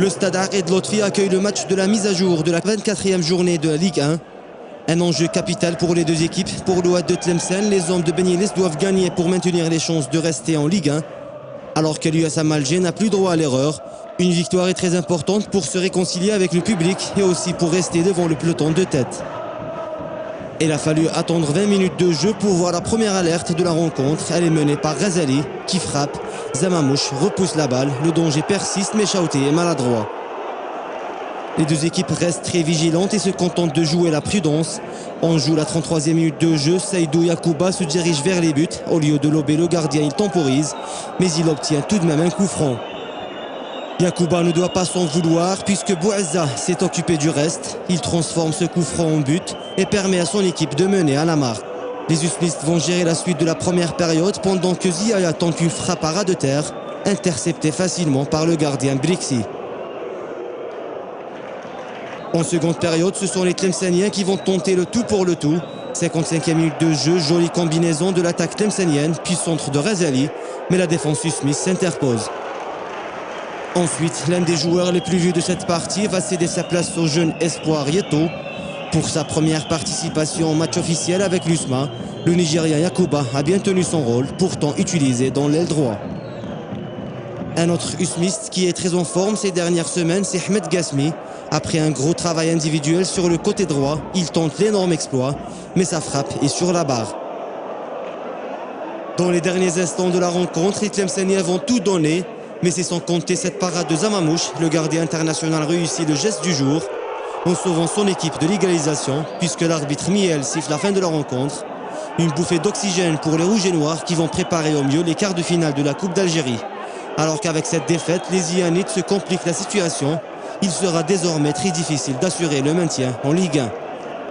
Le stade Ahed Lotfi accueille le match de la mise à jour de la 24e journée de la Ligue 1. Un enjeu capital pour les deux équipes. Pour l'Ouad de Tlemcen, les hommes de Ben Yildiz doivent gagner pour maintenir les chances de rester en Ligue 1. Alors que l'USM Alger n'a plus droit à l'erreur. Une victoire est très importante pour se réconcilier avec le public et aussi pour rester devant le peloton de tête. Il a fallu attendre 20 minutes de jeu pour voir la première alerte de la rencontre. Elle est menée par Ghazali qui frappe. Zamamouche repousse la balle. Le danger persiste mais Chaouté est maladroit. Les deux équipes restent très vigilantes et se contentent de jouer la prudence. On joue la 33e minute de jeu. Seydou Yacouba se dirige vers les buts. Au lieu de lober le gardien, il temporise. Mais il obtient tout de même un coup franc. Yacouba ne doit pas s'en vouloir puisque Bouazza s'est occupé du reste. Il transforme ce coup franc en but et permet à son équipe de mener à la marque. Les Usmistes vont gérer la suite de la première période pendant que Ziaya tente une frappe à ras de terre, interceptée facilement par le gardien Brixi. En seconde période, ce sont les Tlemceniens qui vont tenter le tout pour le tout. 55e minute de jeu, jolie combinaison de l'attaque tlemcenienne, puis centre de Ghazali, mais la défense Usmis s'interpose. Ensuite, l'un des joueurs les plus vus de cette partie va céder sa place au jeune espoir Yeto. Pour sa première participation au match officiel avec l'USMA, le Nigérien Yacouba a bien tenu son rôle, pourtant utilisé dans l'aile droit. Un autre Usmiste qui est très en forme ces dernières semaines, c'est Ahmed Gasmi. Après un gros travail individuel sur le côté droit, il tente l'énorme exploit, mais sa frappe est sur la barre. Dans les derniers instants de la rencontre, les Tlemceniens vont tout donner, mais c'est sans compter cette parade de Zamamouche. Le gardien international réussit le geste du jour en sauvant son équipe de l'égalisation, puisque l'arbitre Miel siffle la fin de la rencontre. Une bouffée d'oxygène pour les Rouges et Noirs qui vont préparer au mieux les quarts de finale de la Coupe d'Algérie. Alors qu'avec cette défaite, les Ianites se compliquent la situation. Il sera désormais très difficile d'assurer le maintien en Ligue 1.